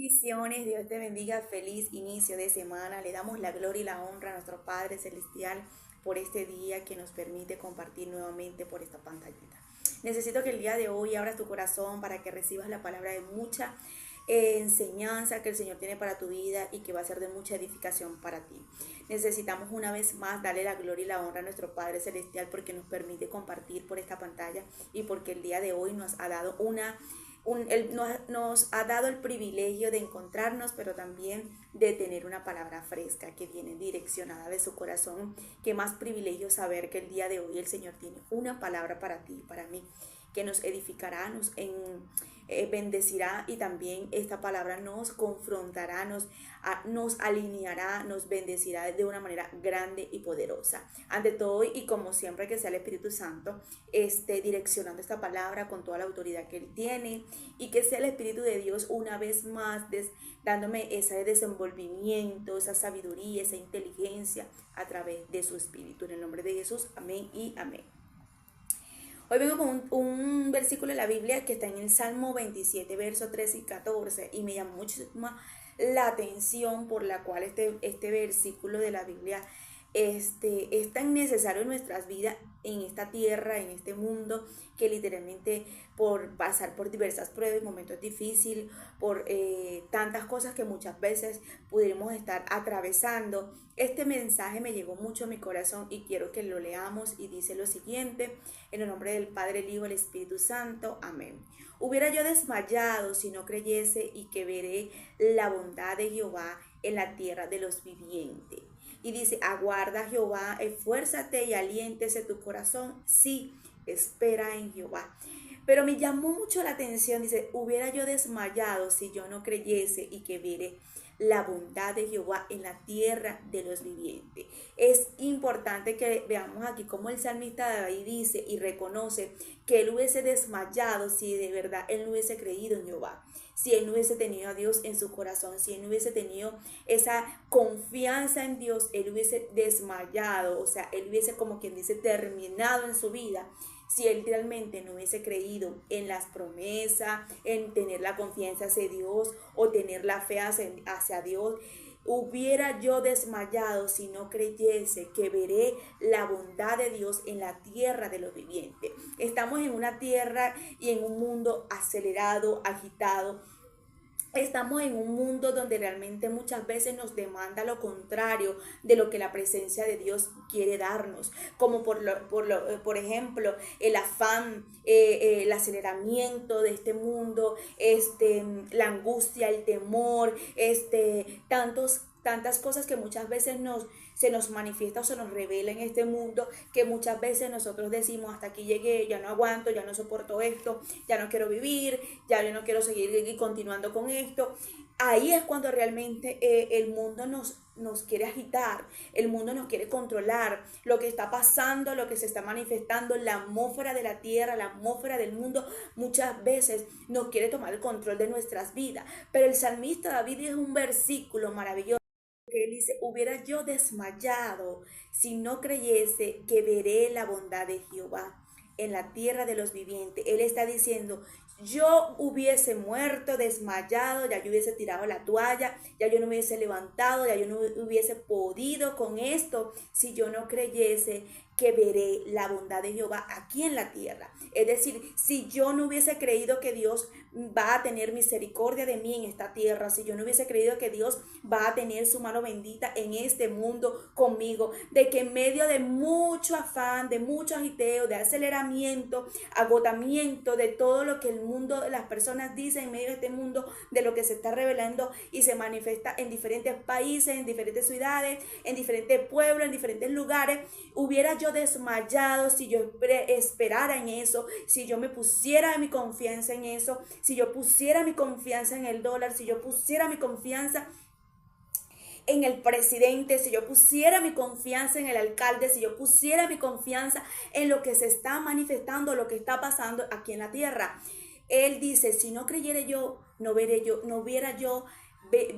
Bendiciones, Dios te bendiga, feliz inicio de semana. Le damos la gloria y la honra a nuestro Padre Celestial por este día que nos permite compartir nuevamente por esta pantallita. Necesito que el día de hoy abras tu corazón para que recibas la palabra de mucha enseñanza que el Señor tiene para tu vida y que va a ser de mucha edificación para ti. Necesitamos una vez más darle la gloria y la honra a nuestro Padre Celestial porque nos permite compartir por esta pantalla y porque el día de hoy nos ha dado Él nos ha dado el privilegio de encontrarnos, pero también de tener una palabra fresca que viene direccionada de su corazón. Qué más privilegio saber que el día de hoy el Señor tiene una palabra para ti, para mí, que nos edificará, bendecirá, y también esta palabra nos confrontará, nos alineará, nos bendecirá de una manera grande y poderosa. Ante todo y como siempre, que sea el Espíritu Santo direccionando esta palabra con toda la autoridad que Él tiene, y que sea el Espíritu de Dios una vez más dándome ese desenvolvimiento, esa sabiduría, esa inteligencia a través de su Espíritu. En el nombre de Jesús, amén y amén. Hoy vengo con un versículo de la Biblia que está en el Salmo 27, versos 13 y 14, y me llamó muchísimo la atención por la cual este versículo de la Biblia es tan necesario en nuestras vidas, en esta tierra, en este mundo, que literalmente por pasar por diversas pruebas, momentos difíciles, por tantas cosas que muchas veces pudiéramos estar atravesando, este mensaje me llegó mucho a mi corazón y quiero que lo leamos, y dice lo siguiente: en el nombre del Padre, el Hijo, el Espíritu Santo, amén. Hubiera yo desmayado si no creyese y que veré la bondad de Jehová en la tierra de los vivientes. Y dice: aguarda Jehová, esfuérzate y aliéntese tu corazón, sí, espera en Jehová. Pero me llamó mucho la atención, dice: hubiera yo desmayado si yo no creyese y que viere la bondad de Jehová en la tierra de los vivientes. Es importante que veamos aquí cómo el salmista David dice y reconoce que él hubiese desmayado si de verdad él no hubiese creído en Jehová, si él no hubiese tenido a Dios en su corazón, si él no hubiese tenido esa confianza en Dios, él hubiese desmayado, o sea, él hubiese, como quien dice, terminado en su vida, si él realmente no hubiese creído en las promesas, en tener la confianza hacia Dios o tener la fe hacia Dios. Hubiera yo desmayado si no creyese que veré la bondad de Dios en la tierra de los vivientes. Estamos en una tierra y en un mundo acelerado, agitado. Estamos en un mundo donde realmente muchas veces nos demanda lo contrario de lo que la presencia de Dios quiere darnos, como por ejemplo el afán, el aceleramiento de este mundo, la angustia, el temor, tantas cosas que muchas veces se nos manifiesta o se nos revela en este mundo, que muchas veces nosotros decimos: hasta aquí llegué, ya no aguanto, ya no soporto esto, ya no quiero vivir, ya yo no quiero seguir continuando con esto. Ahí es cuando realmente el mundo nos quiere agitar, el mundo nos quiere controlar, lo que está pasando, lo que se está manifestando, la atmósfera de la tierra, la atmósfera del mundo, muchas veces nos quiere tomar el control de nuestras vidas. Pero el salmista David es un versículo maravilloso, que él dice: hubiera yo desmayado si no creyese que veré la bondad de Jehová en la tierra de los vivientes. Él está diciendo: yo hubiese muerto, desmayado, ya yo hubiese tirado la toalla, ya yo no me hubiese levantado, ya yo no hubiese podido con esto si yo no creyese que veré la bondad de Jehová aquí en la tierra. Es decir, si yo no hubiese creído que Dios va a tener misericordia de mí en esta tierra, si yo no hubiese creído que Dios va a tener su mano bendita en este mundo conmigo, de que en medio de mucho afán, de mucho agiteo, de aceleramiento, agotamiento, de todo lo que el mundo, las personas dicen en medio de este mundo, de lo que se está revelando y se manifiesta en diferentes países, en diferentes ciudades, en diferentes pueblos, en diferentes lugares, hubiera yo desmayado si yo esperara en eso, si yo me pusiera mi confianza en eso, si yo pusiera mi confianza en el dólar, si yo pusiera mi confianza en el presidente, si yo pusiera mi confianza en el alcalde, si yo pusiera mi confianza en lo que se está manifestando, lo que está pasando aquí en la tierra. Él dice: si no creyera yo, no hubiera yo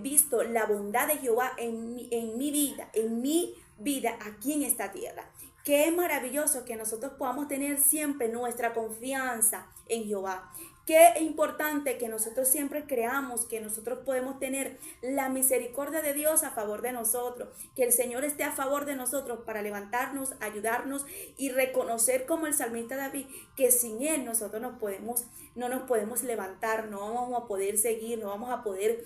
visto la bondad de Jehová en mi vida aquí en esta tierra. Qué maravilloso que nosotros podamos tener siempre nuestra confianza en Jehová, Qué importante que nosotros siempre creamos que nosotros podemos tener la misericordia de Dios a favor de nosotros, que el Señor esté a favor de nosotros para levantarnos, ayudarnos y reconocer como el salmista David que sin Él nosotros no nos podemos levantar, no vamos a poder seguir, no vamos a poder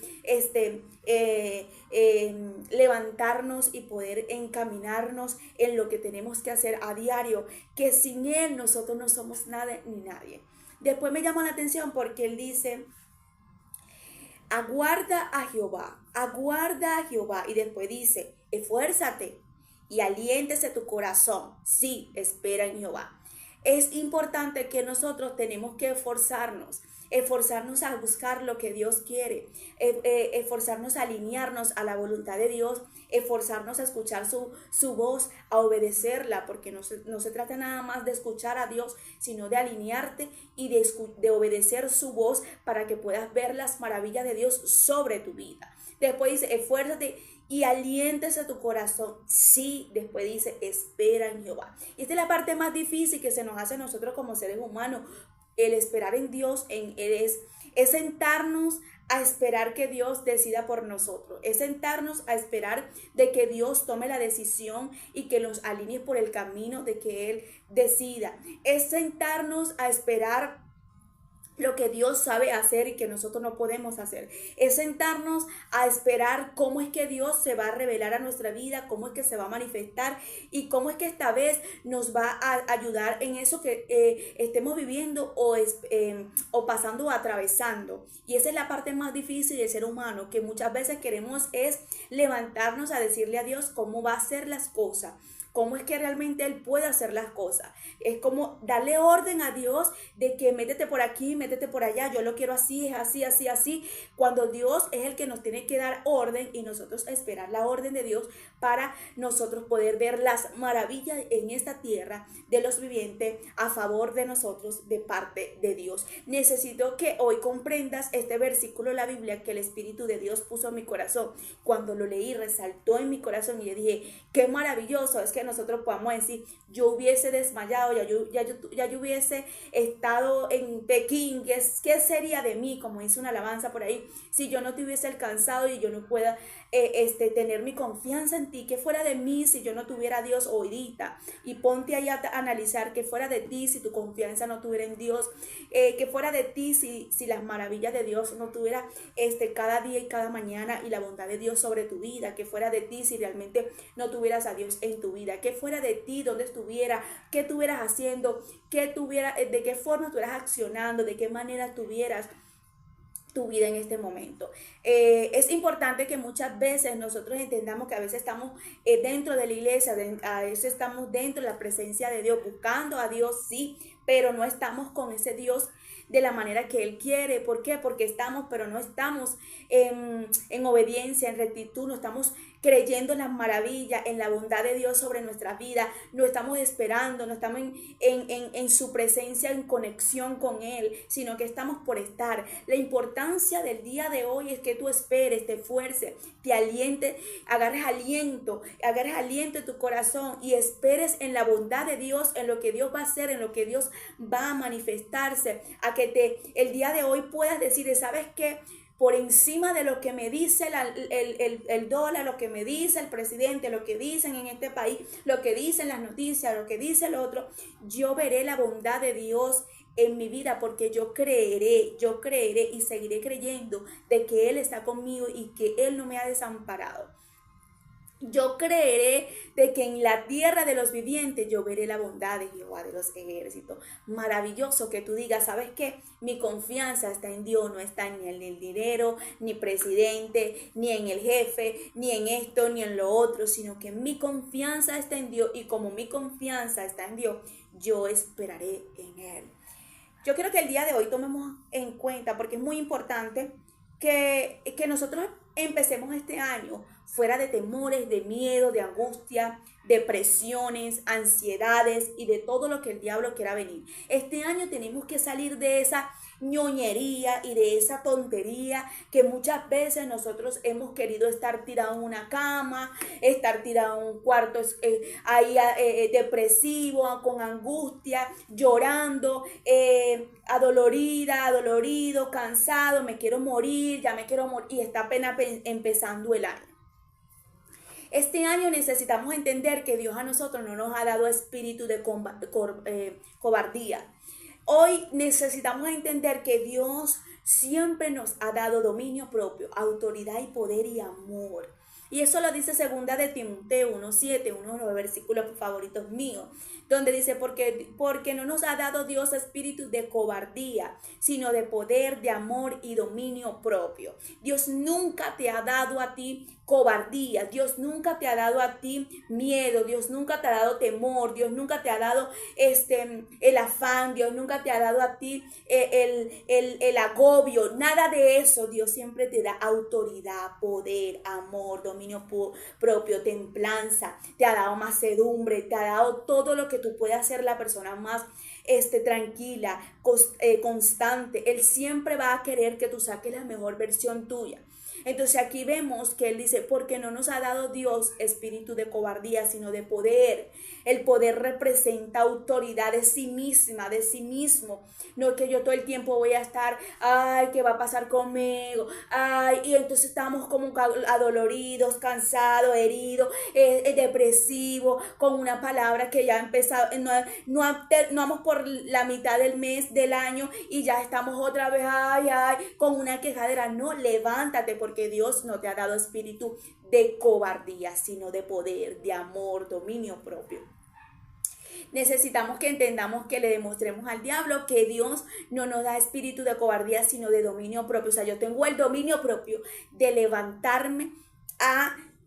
levantarnos y poder encaminarnos en lo que tenemos que hacer a diario, que sin Él nosotros no somos nada ni nadie. Después me llama la atención porque él dice, aguarda a Jehová. Y después dice, esfuérzate y aliéntese tu corazón. Sí, espera en Jehová. Es importante que nosotros tenemos que esforzarnos a buscar lo que Dios quiere, esforzarnos a alinearnos a la voluntad de Dios, esforzarnos a escuchar su voz, a obedecerla, porque no se trata nada más de escuchar a Dios, sino de alinearte y de obedecer su voz para que puedas ver las maravillas de Dios sobre tu vida. Después dice, esfuérzate y aliéntese tu corazón. Sí, después dice, espera en Jehová. Y esta es la parte más difícil que se nos hace a nosotros como seres humanos. El esperar en Dios es sentarnos a esperar que Dios decida por nosotros. Es sentarnos a esperar de que Dios tome la decisión y que nos alinee por el camino de que Él decida. Es sentarnos a esperar lo que Dios sabe hacer y que nosotros no podemos hacer. Es sentarnos a esperar cómo es que Dios se va a revelar a nuestra vida, cómo es que se va a manifestar y cómo es que esta vez nos va a ayudar en eso que estemos viviendo o pasando o atravesando. Y esa es la parte más difícil del ser humano, que muchas veces queremos es levantarnos a decirle a Dios cómo va a hacer las cosas. Cómo es que realmente Él puede hacer las cosas. Es como darle orden a Dios de que métete por aquí, métete por allá, yo lo quiero así, es así, así, así. Cuando Dios es el que nos tiene que dar orden y nosotros esperar la orden de Dios para nosotros poder ver las maravillas en esta tierra de los vivientes a favor de nosotros de parte de Dios. Necesito que hoy comprendas este versículo de la Biblia que el Espíritu de Dios puso en mi corazón. Cuando lo leí, resaltó en mi corazón y yo dije, qué maravilloso es que nosotros podamos decir, yo hubiese desmayado, ya yo hubiese estado en Pekín, ¿qué sería de mí? Como dice una alabanza por ahí, si yo no te hubiese alcanzado y yo no pueda tener mi confianza en ti, ¿qué fuera de mí si yo no tuviera a Dios ahorita? Y ponte ahí a analizar qué fuera de ti si tu confianza no tuviera en Dios, qué fuera de ti si las maravillas de Dios no tuviera cada día y cada mañana y la bondad de Dios sobre tu vida, qué fuera de ti si realmente no tuvieras a Dios en tu vida, qué fuera de ti, dónde estuviera, qué estuvieras haciendo, de qué forma estuvieras accionando, de qué manera tuvieras tu vida en este momento. Es importante que muchas veces nosotros entendamos que a veces estamos dentro de la iglesia, a veces estamos dentro de la presencia de Dios, buscando a Dios, sí, pero no estamos con ese Dios de la manera que Él quiere. ¿Por qué? Porque estamos, pero no estamos en obediencia, en rectitud, no estamos creyendo en las maravillas, en la bondad de Dios sobre nuestra vida, no estamos esperando, no estamos en su presencia, en conexión con Él, sino que estamos por estar. La importancia del día de hoy es que tú esperes, te esfuerces, te alientes, agarres aliento en tu corazón y esperes en la bondad de Dios, en lo que Dios va a hacer, en lo que Dios va a manifestarse, a que el día de hoy puedas decir, ¿sabes qué? Por encima de lo que me dice el dólar, lo que me dice el presidente, lo que dicen en este país, lo que dicen las noticias, lo que dice el otro, yo veré la bondad de Dios en mi vida porque yo creeré y seguiré creyendo de que Él está conmigo y que Él no me ha desamparado. Yo creeré de que en la tierra de los vivientes yo veré la bondad de Jehová de los ejércitos. Maravilloso que tú digas, ¿sabes qué? Mi confianza está en Dios, no está ni en el dinero, ni presidente, ni en el jefe, ni en esto, ni en lo otro, sino que mi confianza está en Dios y como mi confianza está en Dios, yo esperaré en Él. Yo quiero que el día de hoy tomemos en cuenta, porque es muy importante que nosotros empecemos este año fuera de temores, de miedo, de angustia, depresiones, ansiedades y de todo lo que el diablo quiera venir. Este año tenemos que salir de esa ñoñería y de esa tontería que muchas veces nosotros hemos querido estar tirado en una cama, estar tirado en un cuarto depresivo, con angustia, llorando, adolorida, adolorido, cansado, me quiero morir, ya me quiero morir, y está apenas empezando el año. Este año necesitamos entender que Dios a nosotros no nos ha dado espíritu de cobardía. Hoy necesitamos entender que Dios siempre nos ha dado dominio propio, autoridad y poder y amor. Y eso lo dice segunda de Timoteo 1:7, uno de los versículos favoritos míos, donde dice, porque no nos ha dado Dios espíritu de cobardía, sino de poder, de amor y dominio propio. Dios nunca te ha dado a ti cobardía, Dios nunca te ha dado a ti miedo, Dios nunca te ha dado temor, Dios nunca te ha dado el afán, Dios nunca te ha dado a ti el agobio, nada de eso. Dios siempre te da autoridad, poder, amor, dominio propio, templanza, te ha dado mansedumbre, te ha dado todo lo que tú puedas ser la persona más tranquila, constante. Él siempre va a querer que tú saques la mejor versión tuya. Entonces aquí vemos que él dice, porque no nos ha dado Dios espíritu de cobardía, sino de poder. El poder representa autoridad de sí misma, de sí mismo. No es que yo todo el tiempo voy a estar, ay, ¿qué va a pasar conmigo? Ay, y entonces estamos como adoloridos, cansados, heridos, depresivos, con una palabra que ya ha empezado, no vamos por la mitad del mes, del año, y ya estamos otra vez, con una quejadera. No, levántate, porque Dios no te ha dado espíritu de cobardía, sino de poder, de amor, dominio propio. Necesitamos que entendamos, que le demostremos al diablo que Dios no nos da espíritu de cobardía, sino de dominio propio. O sea, yo tengo el dominio propio de levantarme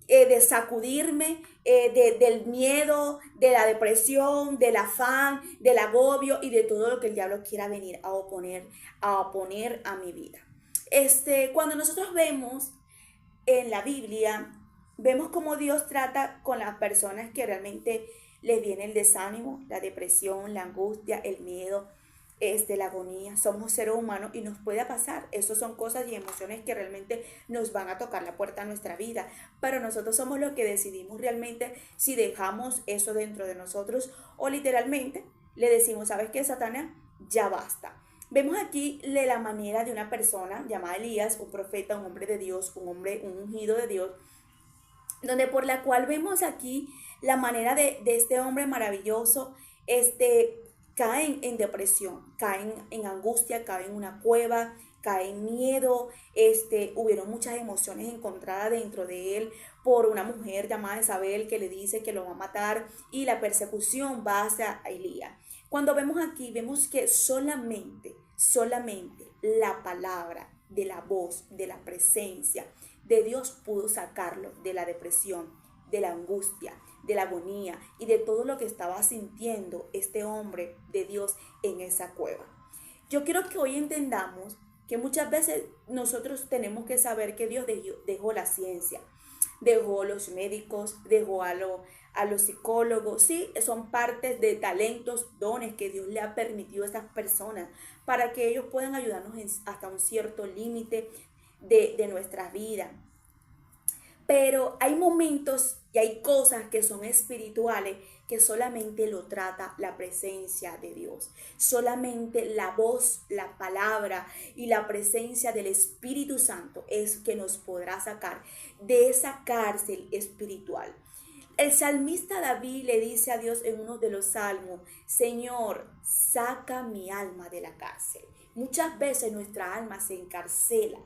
de sacudirme del miedo, de la depresión, del afán, del agobio y de todo lo que el diablo quiera venir a oponer a mi vida. Cuando nosotros vemos en la Biblia, vemos cómo Dios trata con las personas que realmente les viene el desánimo, la depresión, la angustia, el miedo, la agonía. Somos seres humanos y nos puede pasar. Esas son cosas y emociones que realmente nos van a tocar la puerta a nuestra vida. Pero nosotros somos los que decidimos realmente si dejamos eso dentro de nosotros o literalmente le decimos, ¿sabes qué, Satanás? Ya basta. Vemos aquí la manera de una persona llamada Elías, un profeta, un hombre de Dios, un ungido de Dios, donde por la cual vemos aquí la manera de este hombre maravilloso, caen en depresión, caen en angustia, caen en una cueva, caen en miedo, hubieron muchas emociones encontradas dentro de él por una mujer llamada Isabel que le dice que lo va a matar, y la persecución va hacia Elías. Cuando vemos aquí, vemos que solamente la palabra de la voz, de la presencia de Dios pudo sacarlo de la depresión, de la angustia, de la agonía y de todo lo que estaba sintiendo este hombre de Dios en esa cueva. Yo quiero que hoy entendamos que muchas veces nosotros tenemos que saber que Dios dejó la ciencia, dejó los médicos, dejó a los psicólogos. Sí, son partes de talentos, dones que Dios le ha permitido a estas personas para que ellos puedan ayudarnos hasta un cierto límite de nuestra vida. Pero hay momentos y hay cosas que son espirituales que solamente lo trata la presencia de Dios. Solamente la voz, la palabra y la presencia del Espíritu Santo es que nos podrá sacar de esa cárcel espiritual. El salmista David le dice a Dios en uno de los salmos, Señor, saca mi alma de la cárcel. Muchas veces nuestra alma se encarcela.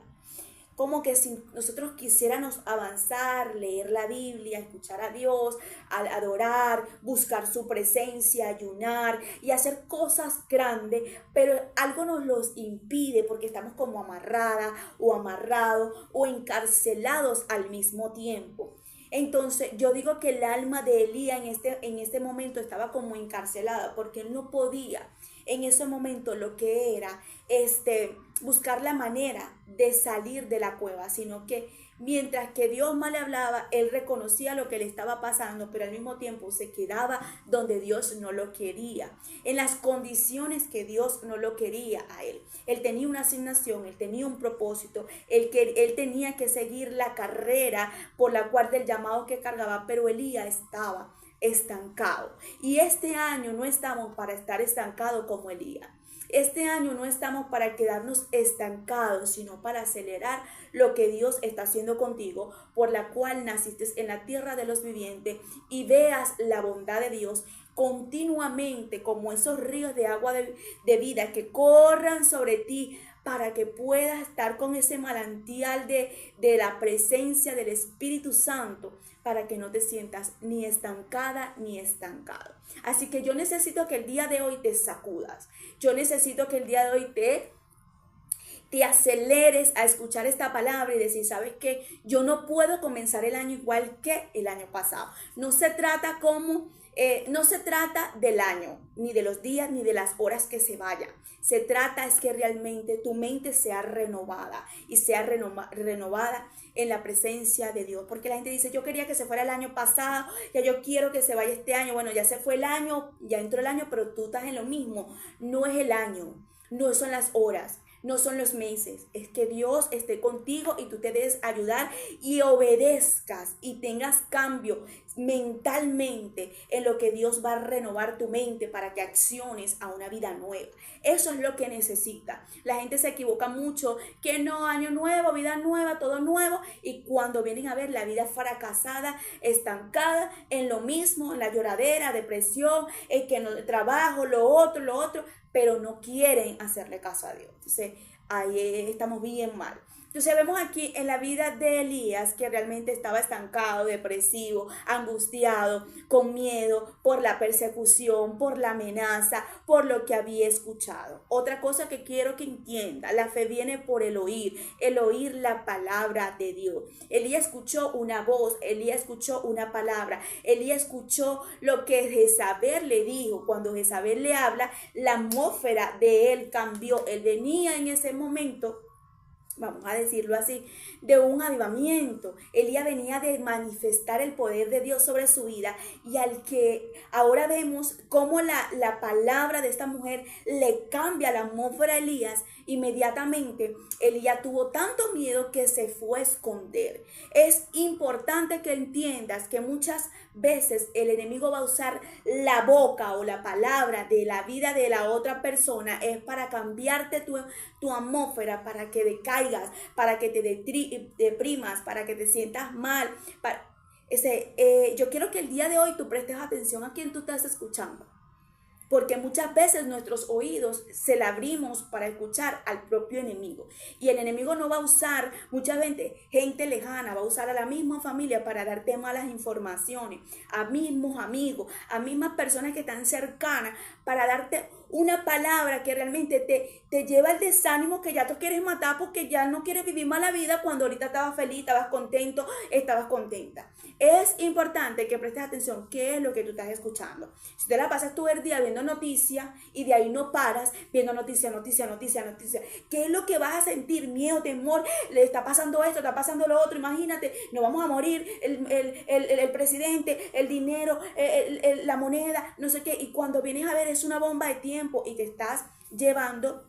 Como que si nosotros quisiéramos avanzar, leer la Biblia, escuchar a Dios, adorar, buscar su presencia, ayunar y hacer cosas grandes, pero algo nos los impide porque estamos como amarradas o amarrados o encarcelados al mismo tiempo. Entonces yo digo que el alma de Elías en este momento estaba como encarcelada porque él no podía en ese momento lo que era buscar la manera de salir de la cueva, sino que mientras que Dios más le hablaba, él reconocía lo que le estaba pasando, pero al mismo tiempo se quedaba donde Dios no lo quería, en las condiciones que Dios no lo quería a él. Él tenía una asignación, él tenía un propósito, él tenía que seguir la carrera por la cual del llamado que cargaba, pero Elías estaba estancado. Y este año no estamos para estar estancados como Elías. Este año no estamos para quedarnos estancados, sino para acelerar lo que Dios está haciendo contigo, por la cual naciste en la tierra de los vivientes, y veas la bondad de Dios continuamente como esos ríos de agua de vida que corran sobre ti, para que puedas estar con ese manantial de la presencia del Espíritu Santo, para que no te sientas ni estancada ni estancado. Así que yo necesito que el día de hoy te sacudas. Yo necesito que el día de hoy te aceleres a escuchar esta palabra y decir, ¿sabes qué? Yo no puedo comenzar el año igual que el año pasado. No se trata no se trata del año, ni de los días, ni de las horas que se vayan. Se trata es que realmente tu mente sea renovada y sea renovada en la presencia de Dios. Porque la gente dice, yo quería que se fuera el año pasado, ya yo quiero que se vaya este año. Bueno, ya se fue el año, ya entró el año, pero tú estás en lo mismo. No es el año, no son las horas, no son los meses, es que Dios esté contigo y tú te debes ayudar y obedezcas y tengas cambio mentalmente en lo que Dios va a renovar tu mente para que acciones a una vida nueva. Eso es lo que necesita. La gente se equivoca mucho, que no, año nuevo, vida nueva, todo nuevo, y cuando vienen a ver la vida fracasada, estancada en lo mismo, en la lloradera, depresión, en que no trabajo, lo otro, pero no quieren hacerle caso a Dios. Entonces, ahí estamos bien mal. Entonces vemos aquí en la vida de Elías que realmente estaba estancado, depresivo, angustiado, con miedo por la persecución, por la amenaza, por lo que había escuchado. Otra cosa que quiero que entienda, la fe viene por el oír la palabra de Dios. Elías escuchó una voz, Elías escuchó una palabra, Elías escuchó lo que Jezabel le dijo. Cuando Jezabel le habla, la atmósfera de él cambió. Él venía en ese momento, vamos a decirlo así, de un avivamiento. Elías venía de manifestar el poder de Dios sobre su vida, y al que ahora vemos cómo la palabra de esta mujer le cambia la atmósfera a Elías. Inmediatamente Elías tuvo tanto miedo que se fue a esconder. Es importante que entiendas que muchas veces el enemigo va a usar la boca o la palabra de la vida de la otra persona, es para cambiarte tu atmósfera, para que decaigas, para que te deprimas, para que te sientas mal. Yo quiero que el día de hoy tú prestes atención a quien tú estás escuchando, porque muchas veces nuestros oídos se la abrimos para escuchar al propio enemigo, y el enemigo no va a usar muchas veces gente lejana, va a usar a la misma familia para darte malas informaciones, a mismos amigos, a mismas personas que están cercanas, para darte una palabra que realmente te lleva al desánimo, que ya te quieres matar porque ya no quieres vivir más la vida, cuando ahorita estabas feliz, estabas contento, estabas contenta. Es importante que prestes atención qué es lo que tú estás escuchando. Si te la pasas todo el día viendo noticias y de ahí no paras, viendo noticias, ¿qué es lo que vas a sentir? Miedo, temor, le está pasando esto, está pasando lo otro, imagínate, nos vamos a morir, el presidente, el dinero, la moneda, no sé qué, y cuando vienes a ver es una bomba de tiempo y te estás llevando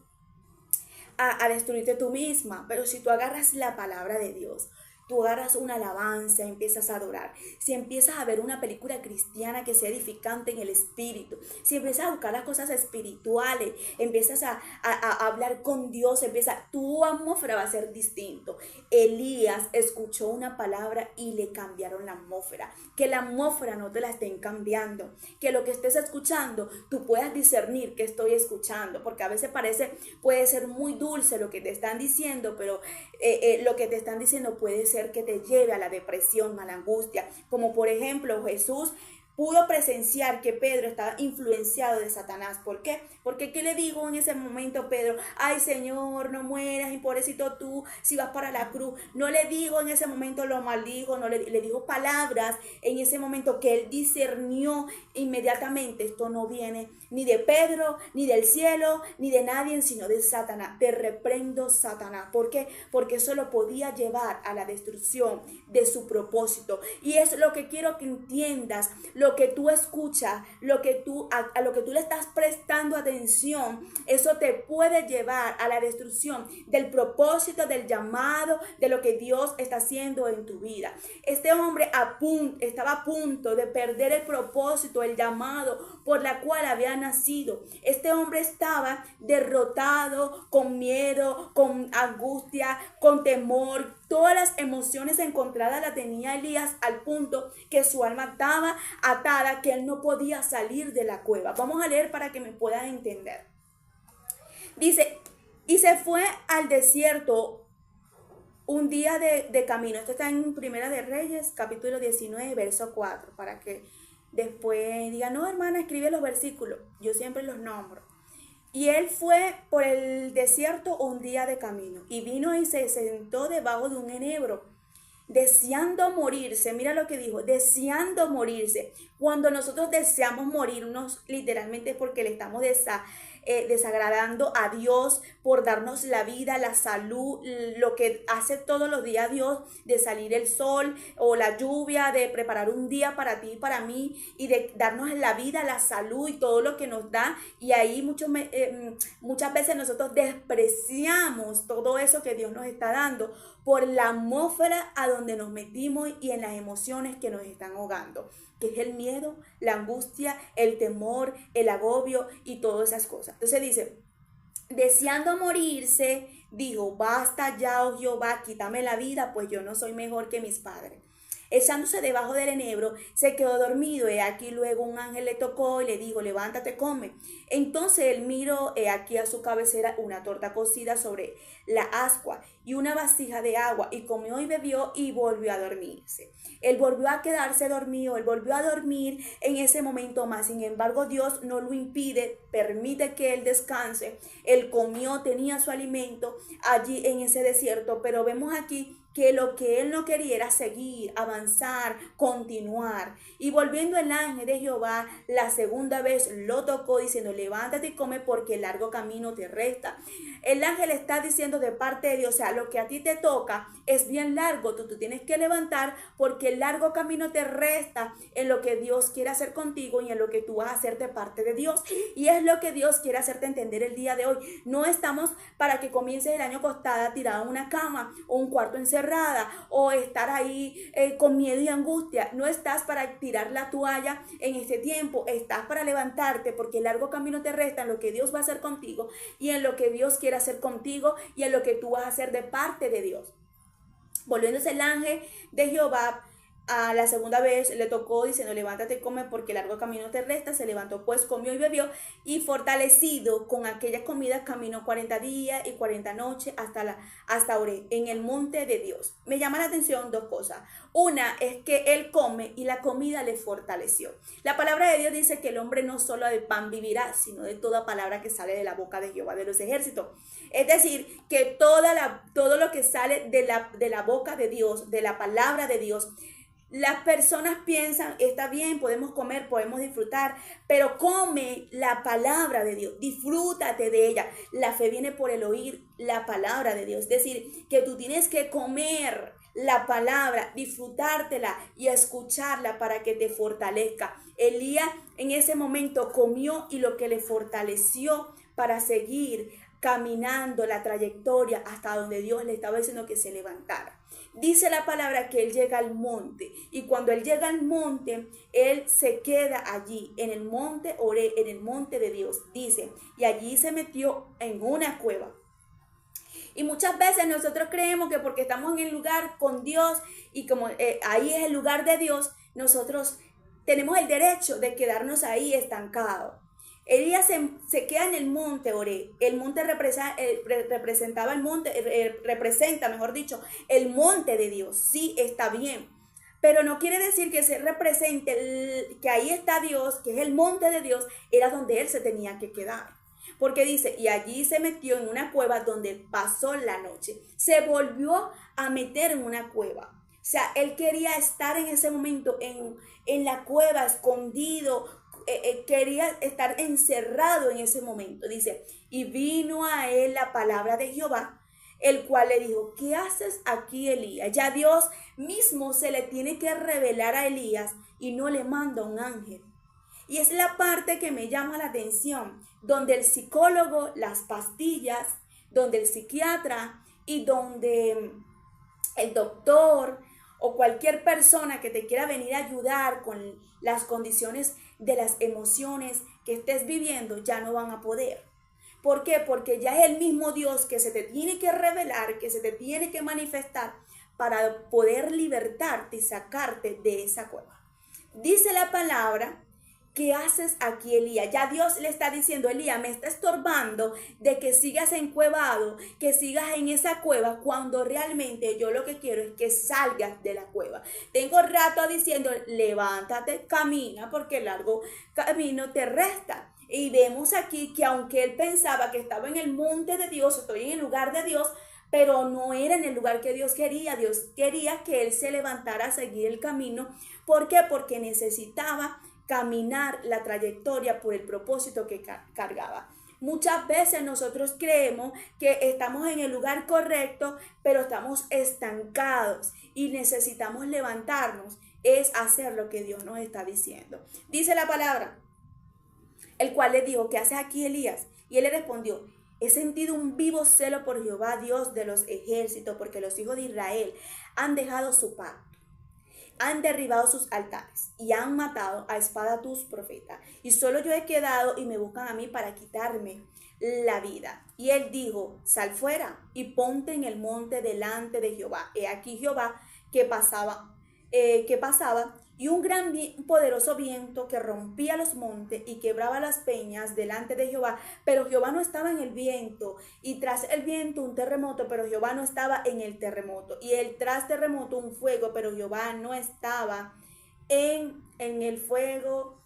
a destruirte tú misma. Pero si tú agarras la palabra de Dios, tú agarras una alabanza, empiezas a adorar, si empiezas a ver una película cristiana que sea edificante en el espíritu, si empiezas a buscar las cosas espirituales, empiezas a hablar con Dios, tu atmósfera va a ser distinto. Elías escuchó una palabra y le cambiaron la atmósfera. Que la atmósfera no te la estén cambiando, que lo que estés escuchando tú puedas discernir que estoy escuchando, porque a veces puede ser muy dulce lo que te están diciendo, pero lo que te están diciendo puede ser que te lleve a la depresión, a la angustia. Como por ejemplo Jesús pudo presenciar que Pedro estaba influenciado de Satanás. ¿Por qué? Porque ¿qué le digo en ese momento Pedro? Ay, Señor, no mueras, y pobrecito tú, si vas para la cruz. No le digo en ese momento, lo maldijo, no le digo palabras en ese momento que él discernió inmediatamente. Esto no viene ni de Pedro, ni del cielo, ni de nadie, sino de Satanás. Te reprendo, Satanás. ¿Por qué? Porque eso lo podía llevar a la destrucción de su propósito. Y es lo que quiero que entiendas. Lo que tú escuchas, a lo que tú le estás prestando atención, eso te puede llevar a la destrucción del propósito, del llamado, de lo que Dios está haciendo en tu vida. Este hombre estaba a punto de perder el propósito, el llamado por la cual había nacido. Este hombre estaba derrotado, con miedo, con angustia, con temor. Todas las emociones encontradas las tenía Elías, al punto que su alma estaba atada, que él no podía salir de la cueva. Vamos a leer para que me puedan entender. Dice, y se fue al desierto un día de camino. Esto está en Primera de Reyes, capítulo 19, verso 4, para que después digan, no, hermana, escribe los versículos. Yo siempre los nombro. Y él fue por el desierto un día de camino, y vino y se sentó debajo de un enebro, deseando morirse. Mira lo que dijo, deseando morirse. Cuando nosotros deseamos morirnos, literalmente es porque le estamos desagradando a Dios por darnos la vida, la salud, lo que hace todos los días Dios, de salir el sol o la lluvia, de preparar un día para ti y para mí, y de darnos la vida, la salud y todo lo que nos da. Y ahí muchas veces nosotros despreciamos todo eso que Dios nos está dando por la atmósfera a donde nos metimos y en las emociones que nos están ahogando, que es el miedo, la angustia, el temor, el agobio y todas esas cosas. Entonces dice, deseando morirse, dijo, basta ya, oh Jehová, quítame la vida, pues yo no soy mejor que mis padres. Echándose debajo del enebro, se quedó dormido. He aquí luego un ángel le tocó y le dijo, levántate, come. Entonces él miró, he aquí a su cabecera una torta cocida sobre la ascua y una vasija de agua, y comió y bebió y volvió a dormirse. Él volvió a quedarse dormido, él volvió a dormir en ese momento más. Sin embargo, Dios no lo impide, permite que él descanse. Él comió, tenía su alimento allí en ese desierto, pero vemos aquí que lo que él no quería era seguir, avanzar, continuar. Y volviendo el ángel de Jehová la segunda vez lo tocó, diciendo, levántate y come, porque el largo camino te resta. El ángel está diciendo de parte de Dios, o sea, lo que a ti te toca es bien largo, tú tienes que levantar, porque el largo camino te resta en lo que Dios quiere hacer contigo y en lo que tú vas a hacer de parte de Dios. Y es lo que Dios quiere hacerte entender el día de hoy. No estamos para que comiences el año acostada, tirada en una cama o un cuarto encerrada, o estar ahí con miedo y angustia. No estás para tirar la toalla en este tiempo, estás para levantarte, porque el largo camino te resta en lo que Dios va a hacer contigo y en lo que Dios quiere hacer contigo y en lo que tú vas a hacer de parte de Dios. Volviéndose el ángel de Jehová a la segunda vez le tocó, diciendo, levántate y come, porque largo camino te resta. Se levantó pues, comió y bebió, y fortalecido con aquella comida caminó 40 días y 40 noches hasta Oré, en el monte de Dios. Me llama la atención dos cosas. Una es que él come y la comida le fortaleció. La palabra de Dios dice que el hombre no solo de pan vivirá, sino de toda palabra que sale de la boca de Jehová de los ejércitos. Es decir, que todo lo que sale de la boca de Dios, de la palabra de Dios, las personas piensan, está bien, podemos comer, podemos disfrutar, pero come la palabra de Dios, disfrútate de ella. La fe viene por el oír la palabra de Dios, es decir, que tú tienes que comer la palabra, disfrutártela y escucharla para que te fortalezca. Elías en ese momento comió, y lo que le fortaleció para seguir caminando la trayectoria hasta donde Dios le estaba diciendo que se levantara. Dice la palabra que él llega al monte, y cuando él llega al monte, él se queda allí, en el monte Oré, en el monte de Dios, dice, y allí se metió en una cueva. Y muchas veces nosotros creemos que porque estamos en el lugar con Dios, y como ahí es el lugar de Dios, nosotros tenemos el derecho de quedarnos ahí estancados. Elías se queda en el monte Oré. El monte representa el monte de Dios. Sí, está bien. Pero no quiere decir que se represente que ahí está Dios, que es el monte de Dios, era donde él se tenía que quedar. Porque dice, y allí se metió en una cueva donde pasó la noche. Se volvió a meter en una cueva. O sea, él quería estar en ese momento en la cueva, escondido, quería estar encerrado en ese momento. Dice, y vino a él la palabra de Jehová, el cual le dijo, ¿qué haces aquí, Elías? Ya Dios mismo se le tiene que revelar a Elías y no le manda un ángel. Y es la parte que me llama la atención, donde el psicólogo, las pastillas, donde el psiquiatra y donde el doctor o cualquier persona que te quiera venir a ayudar con las condiciones de las emociones que estés viviendo, ya no van a poder. ¿Por qué? Porque ya es el mismo Dios que se te tiene que revelar, que se te tiene que manifestar para poder libertarte y sacarte de esa cueva. Dice la palabra, ¿qué haces aquí, Elías? Ya Dios le está diciendo, Elías, me está estorbando de que sigas encuevado, que sigas en esa cueva, cuando realmente yo lo que quiero es que salgas de la cueva. Tengo rato diciendo, levántate, camina, porque el largo camino te resta. Y vemos aquí que aunque él pensaba que estaba en el monte de Dios, estoy en el lugar de Dios, pero no era en el lugar que Dios quería. Dios quería que él se levantara a seguir el camino. ¿Por qué? Porque necesitaba caminar la trayectoria por el propósito que cargaba. Muchas veces nosotros creemos que estamos en el lugar correcto, pero estamos estancados y necesitamos levantarnos. Es hacer lo que Dios nos está diciendo. Dice la palabra, el cual le dijo, ¿qué haces aquí, Elías? Y él le respondió, he sentido un vivo celo por Jehová, Dios de los ejércitos, porque los hijos de Israel han dejado su pacto, han derribado sus altares y han matado a espada a tus profetas. Y solo yo he quedado y me buscan a mí para quitarme la vida. Y él dijo, sal fuera y ponte en el monte delante de Jehová. He aquí Jehová que pasaba, y un gran poderoso viento que rompía los montes y quebraba las peñas delante de Jehová, pero Jehová no estaba en el viento, y tras el viento un terremoto, pero Jehová no estaba en el terremoto, y el tras terremoto un fuego, pero Jehová no estaba en el fuego,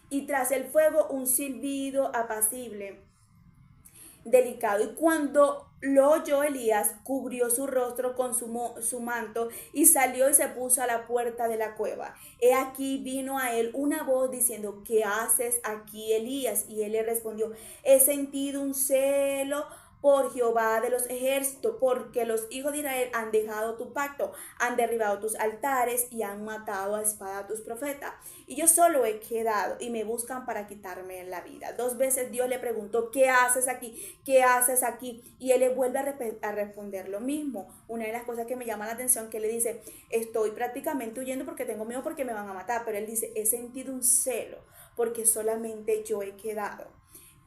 y tras el fuego un silbido apacible, delicado. Y cuando lo oyó Elías, cubrió su rostro con su manto y salió y se puso a la puerta de la cueva. He aquí vino a él una voz diciendo, ¿qué haces aquí, Elías? Y él le respondió, he sentido un celo por Jehová de los ejércitos, porque los hijos de Israel han dejado tu pacto, han derribado tus altares y han matado a espada a tus profetas. Y yo solo he quedado y me buscan para quitarme la vida. 2 veces Dios le preguntó, ¿qué haces aquí? ¿Qué haces aquí? Y él le vuelve a responder lo mismo. Una de las cosas que me llama la atención, que le dice, estoy prácticamente huyendo porque tengo miedo porque me van a matar. Pero él dice, he sentido un celo porque solamente yo he quedado,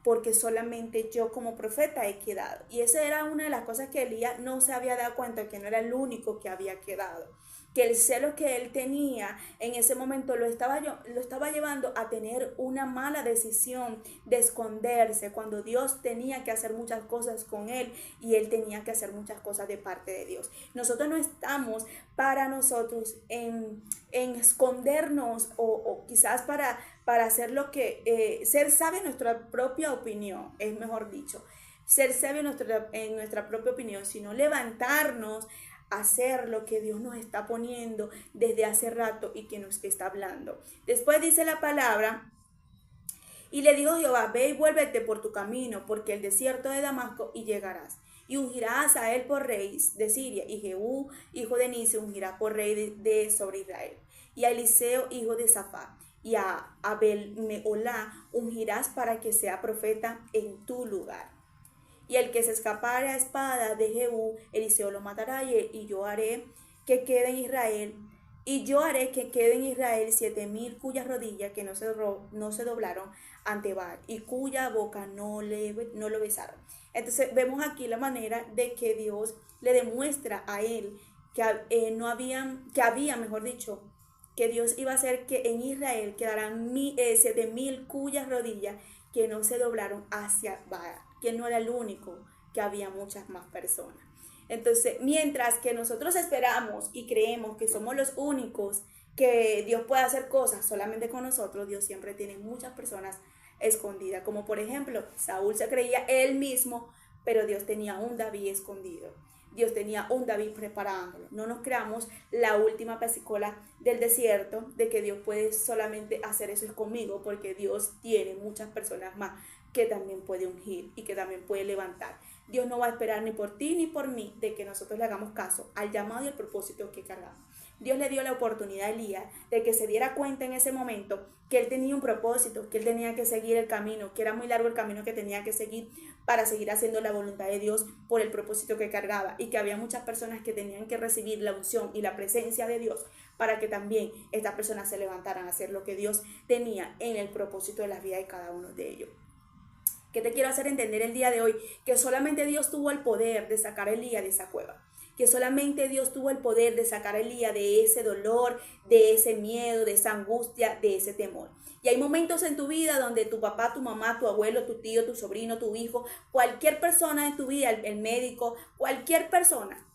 porque solamente yo como profeta he quedado. Y esa era una de las cosas que Elías no se había dado cuenta, que no era el único que había quedado, que el celo que él tenía en ese momento lo estaba llevando a tener una mala decisión de esconderse, cuando Dios tenía que hacer muchas cosas con él y él tenía que hacer muchas cosas de parte de Dios. Nosotros no estamos para nosotros en escondernos o quizás para hacer lo que, ser sabio en nuestra propia opinión, es mejor dicho, ser sabio en nuestra propia opinión, sino levantarnos, hacer lo que Dios nos está poniendo desde hace rato y que nos está hablando. Después dice la palabra, y le dijo Jehová, ve y vuélvete por tu camino, porque el desierto de Damasco, y llegarás. Y ungirás a él por rey de Siria, y Jehú, hijo de Nice, ungirá por rey de sobre Israel. Y a Eliseo, hijo de Safat, y a Abel-Meolá ungirás para que sea profeta en tu lugar. Y el que se escapare a espada de Jehú, Eliseo lo matará, y yo haré que quede en Israel, 7,000 cuyas rodillas que no se doblaron ante Baal, y cuya boca no lo besaron. Entonces vemos aquí la manera de que Dios le demuestra a él que que Dios iba a hacer que en Israel quedaran 7,000 cuyas rodillas que no se doblaron hacia Baal, que no era el único, que había muchas más personas. Entonces, mientras que nosotros esperamos y creemos que somos los únicos que Dios puede hacer cosas solamente con nosotros, Dios siempre tiene muchas personas escondidas. Como por ejemplo, Saúl se creía él mismo, pero Dios tenía un David escondido. Dios tenía un David preparándolo. No nos creamos la última pesicola del desierto de que Dios puede solamente hacer eso es conmigo, porque Dios tiene muchas personas más que también puede ungir y que también puede levantar. Dios no va a esperar ni por ti ni por mí de que nosotros le hagamos caso al llamado y al propósito que cargamos. Dios le dio la oportunidad a Elías de que se diera cuenta en ese momento que él tenía un propósito, que él tenía que seguir el camino, que era muy largo el camino que tenía que seguir para seguir haciendo la voluntad de Dios por el propósito que cargaba, y que había muchas personas que tenían que recibir la unción y la presencia de Dios para que también estas personas se levantaran a hacer lo que Dios tenía en el propósito de la vida de cada uno de ellos. ¿Qué te quiero hacer entender el día de hoy? Que solamente Dios tuvo el poder de sacar a Elías de esa cueva. Que solamente Dios tuvo el poder de sacar a Elías de ese dolor, de ese miedo, de esa angustia, de ese temor. Y hay momentos en tu vida donde tu papá, tu mamá, tu abuelo, tu tío, tu sobrino, tu hijo, cualquier persona en tu vida, el médico, cualquier persona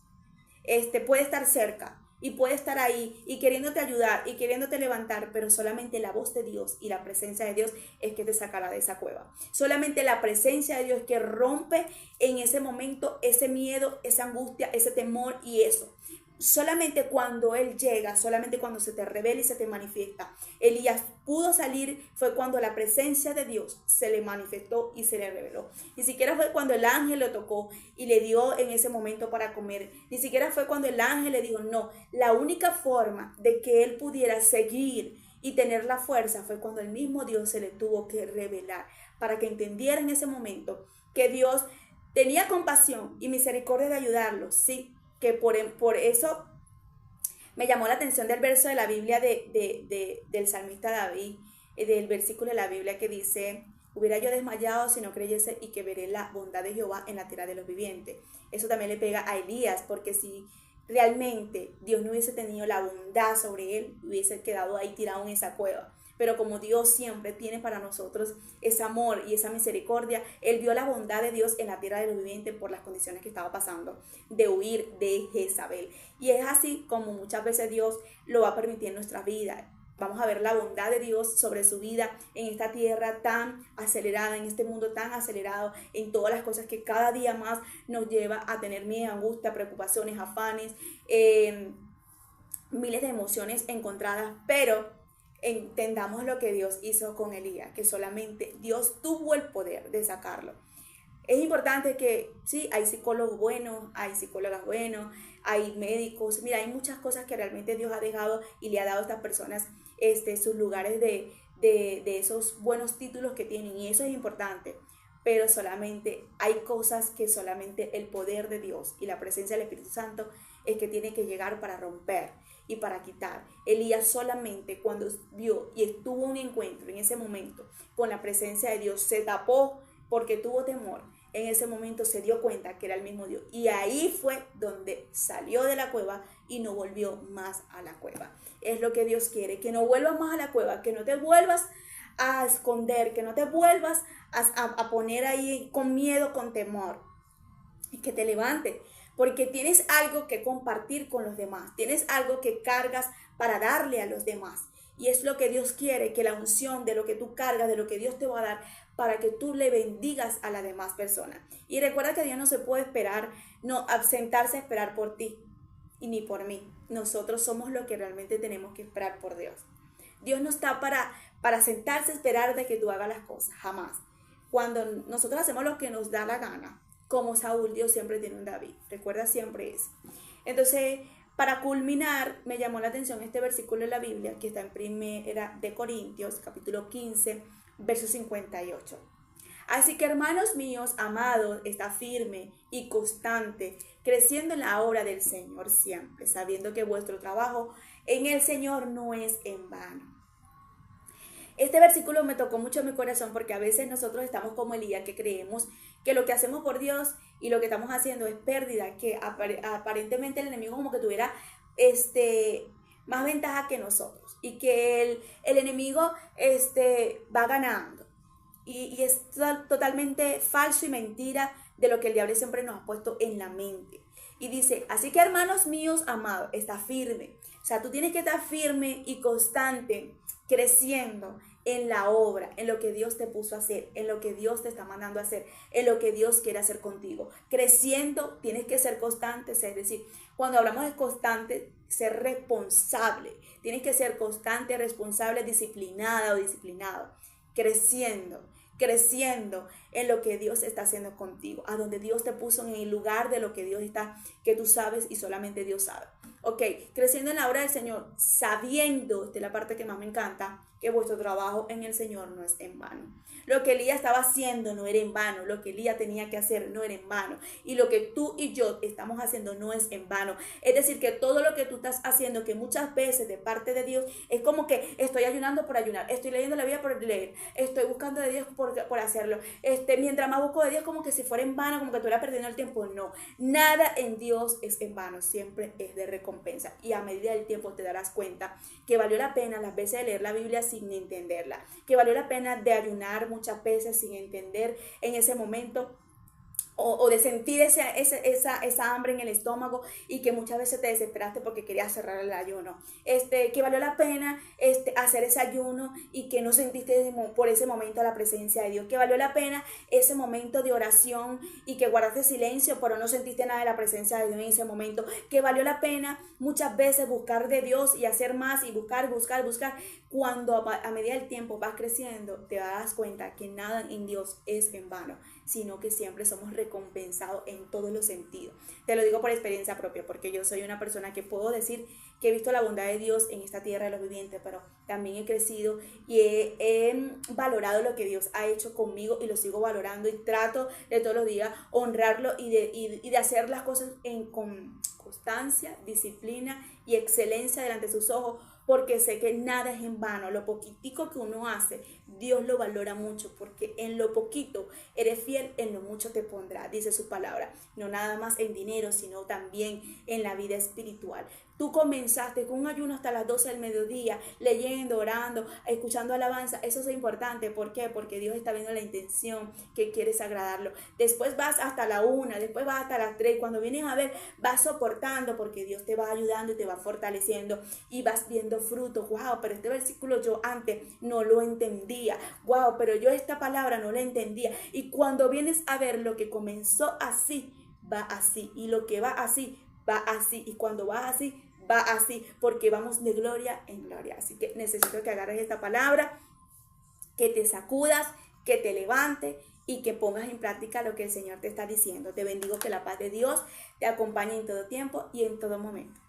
puede estar cerca y puede estar ahí y queriéndote ayudar y queriéndote levantar, pero solamente la voz de Dios y la presencia de Dios es que te sacará de esa cueva. Solamente la presencia de Dios que rompe en ese momento ese miedo, esa angustia, ese temor y eso. Solamente cuando Él llega, solamente cuando se te revela y se te manifiesta. Elías pudo salir fue cuando la presencia de Dios se le manifestó y se le reveló. Ni siquiera fue cuando el ángel lo tocó y le dio en ese momento para comer. Ni siquiera fue cuando el ángel le dijo no. La única forma de que él pudiera seguir y tener la fuerza fue cuando el mismo Dios se le tuvo que revelar, para que entendiera en ese momento que Dios tenía compasión y misericordia de ayudarlo, sí, que por eso me llamó la atención del verso de la Biblia del salmista David, del versículo de la Biblia que dice: hubiera yo desmayado si no creyese y que veré la bondad de Jehová en la tierra de los vivientes. Eso también le pega a Elías, porque si realmente Dios no hubiese tenido la bondad sobre él, hubiese quedado ahí tirado en esa cueva. Pero como Dios siempre tiene para nosotros ese amor y esa misericordia, Él vio la bondad de Dios en la tierra de los vivientes por las condiciones que estaba pasando, de huir de Jezabel. Y es así como muchas veces Dios lo va a permitir en nuestra vida. Vamos a ver la bondad de Dios sobre su vida en esta tierra tan acelerada, en este mundo tan acelerado, en todas las cosas que cada día más nos lleva a tener miedo, angustia, preocupaciones, afanes, miles de emociones encontradas, pero entendamos lo que Dios hizo con Elías, que solamente Dios tuvo el poder de sacarlo. Es importante que, sí, hay psicólogos buenos, hay psicólogas buenos, hay médicos, mira, hay muchas cosas que realmente Dios ha dejado y le ha dado a estas personas sus lugares de esos buenos títulos que tienen, y eso es importante. Pero solamente hay cosas que solamente el poder de Dios y la presencia del Espíritu Santo es que tiene que llegar para romper y para quitar. Elías solamente cuando vio y estuvo un encuentro en ese momento con la presencia de Dios, se tapó porque tuvo temor. En ese momento se dio cuenta que era el mismo Dios, y ahí fue donde salió de la cueva y no volvió más a la cueva. Es lo que Dios quiere, que no vuelvas más a la cueva, que no te vuelvas a esconder, que no te vuelvas a poner ahí con miedo, con temor, y que te levantes, porque tienes algo que compartir con los demás, tienes algo que cargas para darle a los demás. Y es lo que Dios quiere, que la unción de lo que tú cargas, de lo que Dios te va a dar, para que tú le bendigas a las demás personas. Y recuerda que Dios no se puede esperar, no sentarse a esperar por ti y ni por mí. Nosotros somos los que realmente tenemos que esperar por Dios. Dios no está para sentarse a esperar de que tú hagas las cosas, jamás. Cuando nosotros hacemos lo que nos da la gana, como Saúl, Dios siempre tiene un David. Recuerda siempre eso. Entonces, para culminar, me llamó la atención este versículo de la Biblia que está en Primera de Corintios, capítulo 15, verso 58. Así que, hermanos míos, amados, está firme y constante, creciendo en la obra del Señor siempre, sabiendo que vuestro trabajo en el Señor no es en vano. Este versículo me tocó mucho en mi corazón, porque a veces nosotros estamos como Elías, que creemos que lo que hacemos por Dios y lo que estamos haciendo es pérdida, que aparentemente el enemigo como que tuviera más ventaja que nosotros, y que el enemigo va ganando. Y es totalmente falso y mentira de lo que el diablo siempre nos ha puesto en la mente. Y dice, así que hermanos míos amados, está firme. O sea, tú tienes que estar firme y constante, creciendo en la obra, en lo que Dios te puso a hacer, en lo que Dios te está mandando a hacer, en lo que Dios quiere hacer contigo. Creciendo, tienes que ser constante, es decir, cuando hablamos de constante, ser responsable. Tienes que ser constante, responsable, disciplinada o disciplinado. Creciendo en lo que Dios está haciendo contigo, a donde Dios te puso, en el lugar de lo que Dios está, que tú sabes y solamente Dios sabe. Ok, creciendo en la obra del Señor, sabiendo, esta es la parte que más me encanta, que vuestro trabajo en el Señor no es en vano. Lo que Elías estaba haciendo no era en vano, lo que Elías tenía que hacer no era en vano, y lo que tú y yo estamos haciendo no es en vano. Es decir, que todo lo que tú estás haciendo, que muchas veces de parte de Dios, es como que estoy ayunando por ayunar, estoy leyendo la Biblia por leer, estoy buscando de Dios por hacerlo, mientras más busco de Dios, como que si fuera en vano, como que tú eras perdiendo el tiempo. No, nada en Dios es en vano, siempre es de recompensa, y a medida del tiempo te darás cuenta que valió la pena las veces de leer la Biblia sin entenderla, que valió la pena de ayunar muchas veces sin entender en ese momento, o de sentir esa hambre en el estómago, y que muchas veces te desesperaste porque querías cerrar el ayuno, que valió la pena hacer ese ayuno y que no sentiste por ese momento la presencia de Dios, que valió la pena ese momento de oración y que guardaste silencio pero no sentiste nada de la presencia de Dios en ese momento, que valió la pena muchas veces buscar de Dios y hacer más y buscar. Cuando a medida del tiempo vas creciendo, te das cuenta que nada en Dios es en vano, sino que siempre somos recompensados en todos los sentidos. Te lo digo por experiencia propia, porque yo soy una persona que puedo decir que he visto la bondad de Dios en esta tierra de los vivientes, pero también he crecido y he valorado lo que Dios ha hecho conmigo, y lo sigo valorando, y trato de todos los días honrarlo y de hacer las cosas con constancia, disciplina y excelencia delante de sus ojos, porque sé que nada es en vano. Lo poquitico que uno hace, Dios lo valora mucho, porque en lo poquito eres fiel, en lo mucho te pondrá, dice su palabra. No nada más en dinero, sino también en la vida espiritual. Tú comenzaste con un ayuno hasta las 12 del mediodía, leyendo, orando, escuchando alabanza. Eso es importante. ¿Por qué? Porque Dios está viendo la intención, que quieres agradarlo. Después vas hasta la 1, después vas hasta las 3. Cuando vienes a ver, vas soportando, porque Dios te va ayudando y te va fortaleciendo, y vas viendo frutos. Wow, pero este versículo yo antes no lo entendía. Wow, pero yo esta palabra no la entendía. Y cuando vienes a ver, lo que comenzó así, va así. Y lo que va así, va así. Y cuando va así, va así, porque vamos de gloria en gloria. Así que necesito que agarres esta palabra, que te sacudas, que te levantes y que pongas en práctica lo que el Señor te está diciendo. Te bendigo, que la paz de Dios te acompañe en todo tiempo y en todo momento.